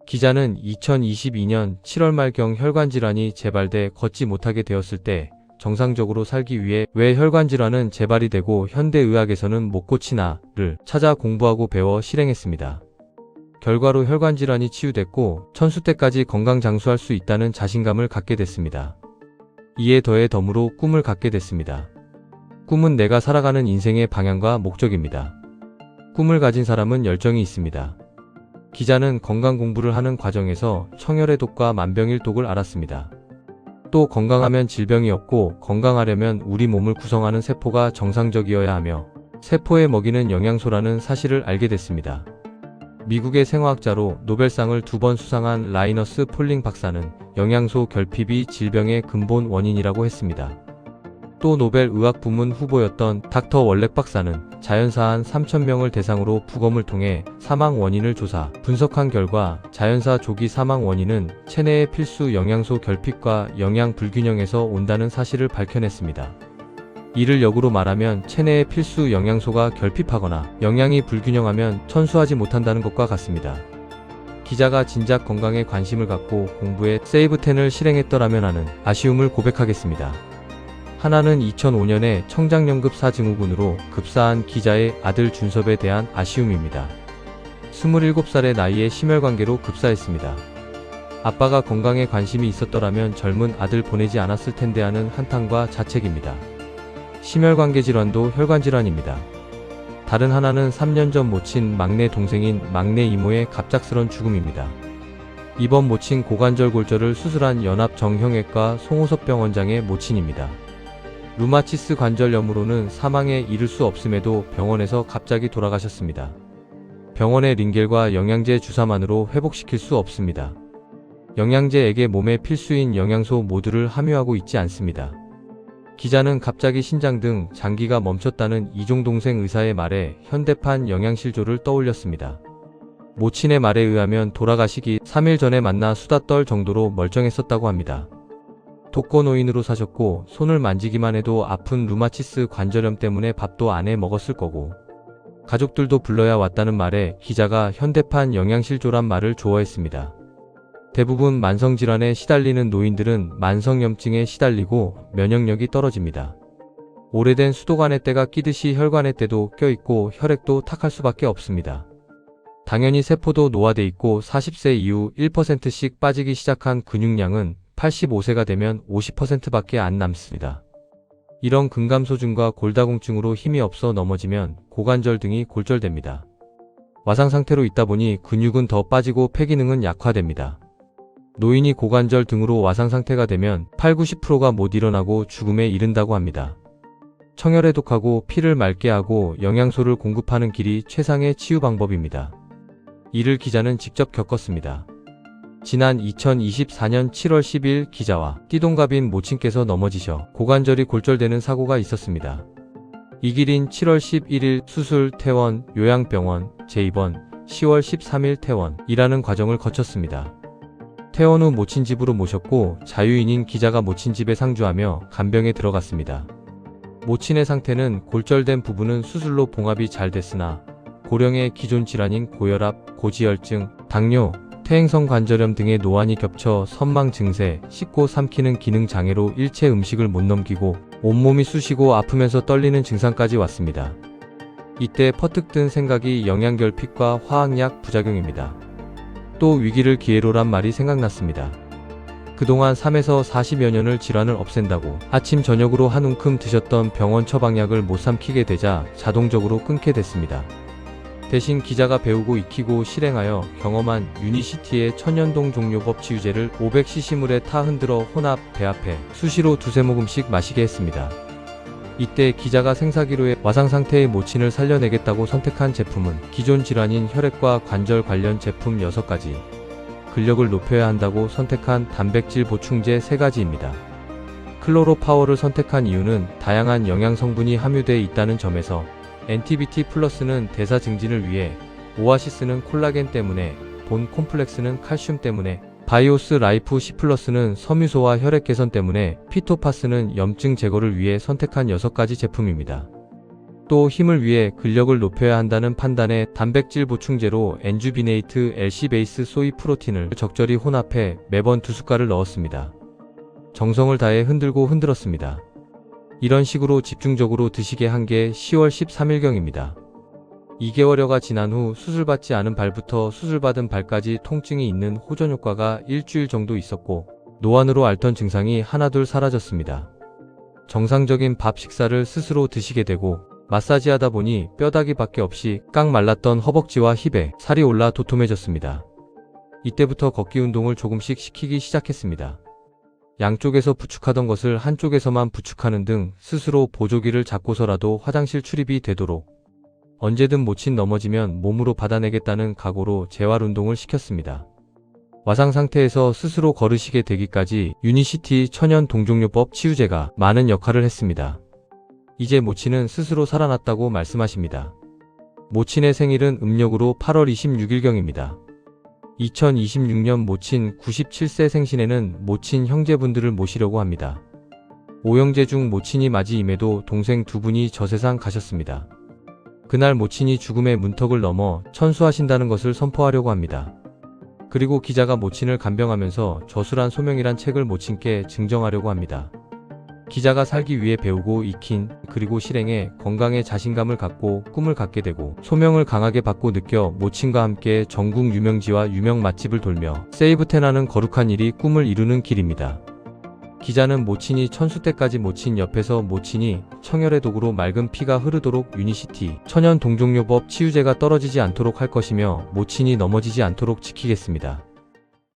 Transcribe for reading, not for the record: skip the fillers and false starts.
기자는 2022년 7월 말경 혈관질환이 재발돼 걷지 못하게 되었을 때 정상적으로 살기 위해 왜 혈관질환은 재발이 되고 현대의학에서는 못 고치나를 찾아 공부하고 배워 실행했습니다. 결과로 혈관질환이 치유됐고 천수 때까지 건강장수할 수 있다는 자신감을 갖게 됐습니다. 이에 더해 덤으로 꿈을 갖게 됐습니다. 꿈은 내가 살아가는 인생의 방향과 목적입니다. 꿈을 가진 사람은 열정이 있습니다. 기자는 건강 공부를 하는 과정에서 청열의 독과 만병일 독을 알았습니다. 또 건강하면 질병이 없고 건강하려면 우리 몸을 구성하는 세포가 정상적이어야 하며 세포에 먹이는 영양소라는 사실을 알게 됐습니다. 미국의 생화학자로 노벨상을 2번 수상한 라이너스 폴링 박사는 영양소 결핍이 질병의 근본 원인이라고 했습니다. 또 노벨 의학 부문 후보였던 닥터 월렉 박사는 자연사 한 3,000명을 대상으로 부검을 통해 사망 원인을 조사, 분석한 결과 자연사 조기 사망 원인은 체내의 필수 영양소 결핍과 영양 불균형에서 온다는 사실을 밝혀냈습니다. 이를 역으로 말하면 체내의 필수 영양소가 결핍하거나 영양이 불균형하면 천수하지 못한다는 것과 같습니다. 기자가 진작 건강에 관심을 갖고 공부에 세이브10을 실행했더라면 하는 아쉬움을 고백하겠습니다. 하나는 2005년에 청장연급사 증후군으로 급사한 기자의 아들 준섭에 대한 아쉬움입니다. 27살의 나이에 심혈관계로 급사했습니다. 아빠가 건강에 관심이 있었더라면 젊은 아들 보내지 않았을 텐데 하는 한탄과 자책입니다. 심혈관계 질환도 혈관질환입니다. 다른 하나는 3년 전 모친 막내 동생인 막내 이모의 갑작스런 죽음입니다. 이번 모친 고관절 골절을 수술한 연합정형외과 송호섭병 원장의 모친입니다. 루마티스 관절염으로는 사망에 이를 수 없음에도 병원에서 갑자기 돌아가셨습니다. 병원의 링겔과 영양제 주사만으로 회복시킬 수 없습니다. 영양제에게 몸에 필수인 영양소 모두를 함유하고 있지 않습니다. 기자는 갑자기 신장 등 장기가 멈췄다는 이종동생 의사의 말에 현대판 영양실조를 떠올렸습니다. 모친의 말에 의하면 돌아가시기 3일 전에 만나 수다 떨 정도로 멀쩡했었다고 합니다. 독거노인으로 사셨고 손을 만지기만 해도 아픈 루마티스 관절염 때문에 밥도 안 해 먹었을 거고 가족들도 불러야 왔다는 말에 기자가 현대판 영양실조란 말을 좋아했습니다. 대부분 만성질환에 시달리는 노인들은 만성염증에 시달리고 면역력이 떨어집니다. 오래된 수도관의 때가 끼듯이 혈관의 때도 껴있고 혈액도 탁할 수밖에 없습니다. 당연히 세포도 노화돼 있고 40세 이후 1%씩 빠지기 시작한 근육량은 85세가 되면 50%밖에 안 남습니다. 이런 근감소증과 골다공증으로 힘이 없어 넘어지면 고관절 등이 골절됩니다. 와상 상태로 있다 보니 근육은 더 빠지고 폐기능은 약화됩니다. 노인이 고관절 등으로 와상 상태가 되면 80~90%가 못 일어나고 죽음에 이른다고 합니다. 청열에 독하고 피를 맑게 하고 영양소를 공급하는 길이 최상의 치유 방법입니다. 이를 기자는 직접 겪었습니다. 지난 2024년 7월 10일 기자와 띠동갑인 모친께서 넘어지셔 고관절이 골절되는 사고가 있었습니다. 이 길인 7월 11일 수술, 퇴원, 요양병원, 재입원, 10월 13일 퇴원이라는 과정을 거쳤습니다. 퇴원 후 모친 집으로 모셨고 자유인인 기자가 모친 집에 상주하며 간병에 들어갔습니다. 모친의 상태는 골절된 부분은 수술로 봉합이 잘 됐으나 고령의 기존 질환인 고혈압, 고지혈증, 당뇨, 퇴행성 관절염 등의 노안이 겹쳐 선망 증세, 씹고 삼키는 기능 장애로 일체 음식을 못 넘기고 온몸이 쑤시고 아프면서 떨리는 증상까지 왔습니다. 이때 퍼뜩 든 생각이 영양결핍과 화학약 부작용입니다. 또 위기를 기회로란 말이 생각났습니다. 그동안 3에서 40여 년을 질환을 없앤다고 아침 저녁으로 한 움큼 드셨던 병원 처방약을 못 삼키게 되자 자동적으로 끊게 됐습니다. 대신 기자가 배우고 익히고 실행하여 경험한 유니시티의 천연동 종료법 치유제를 500cc 물에 타 흔들어 혼합, 배합해 수시로 2~3모금씩 마시게 했습니다. 이때 기자가 생사기로의 와상 상태의 모친을 살려내겠다고 선택한 제품은 기존 질환인 혈액과 관절 관련 제품 6가지, 근력을 높여야 한다고 선택한 단백질 보충제 3가지입니다. 클로로파워를 선택한 이유는 다양한 영양 성분이 함유되어 있다는 점에서 NTBT 플러스는 대사 증진을 위해, 오아시스는 콜라겐 때문에, 본 콤플렉스는 칼슘 때문에, 바이오스 라이프 C 플러스는 섬유소와 혈액 개선 때문에, 피토파스는 염증 제거를 위해 선택한 6가지 제품입니다. 또 힘을 위해 근력을 높여야 한다는 판단에 단백질 보충제로 엔주비네이트 LC 베이스 소이 프로틴을 적절히 혼합해 매번 2숟갈을 넣었습니다. 정성을 다해 흔들고 흔들었습니다. 이런 식으로 집중적으로 드시게 한 게 10월 13일경입니다. 2개월여가 지난 후 수술받지 않은 발부터 수술받은 발까지 통증이 있는 호전 효과가 일주일 정도 있었고 노안으로 앓던 증상이 하나둘 사라졌습니다. 정상적인 밥 식사를 스스로 드시게 되고 마사지하다 보니 뼈다귀밖에 없이 깡 말랐던 허벅지와 힙에 살이 올라 도톰해졌습니다. 이때부터 걷기 운동을 조금씩 시키기 시작했습니다. 양쪽에서 부축하던 것을 한쪽에서만 부축하는 등 스스로 보조기를 잡고서라도 화장실 출입이 되도록 언제든 모친 넘어지면 몸으로 받아내겠다는 각오로 재활 운동을 시켰습니다. 와상 상태에서 스스로 걸으시게 되기까지 유니시티 천연 동종요법 치유제가 많은 역할을 했습니다. 이제 모친은 스스로 살아났다고 말씀하십니다. 모친의 생일은 음력으로 8월 26일경입니다. 2026년 모친 97세 생신에는 모친 형제분들을 모시려고 합니다. 5형제 중 모친이 맞이임에도 동생 2분이 저 세상 가셨습니다. 그날 모친이 죽음의 문턱을 넘어 천수하신다는 것을 선포하려고 합니다. 그리고 기자가 모친을 간병하면서 저술한 소명이란 책을 모친께 증정하려고 합니다. 기자가 살기 위해 배우고 익힌 그리고 실행해 건강에 자신감을 갖고 꿈을 갖게 되고 소명을 강하게 받고 느껴 모친과 함께 전국 유명지와 유명 맛집을 돌며 세이브텐하는 거룩한 일이 꿈을 이루는 길입니다. 기자는 모친이 천수 때까지 모친 옆에서 모친이 청열의 도구로 맑은 피가 흐르도록 유니시티 천연 동종요법 치유제가 떨어지지 않도록 할 것이며 모친이 넘어지지 않도록 지키겠습니다.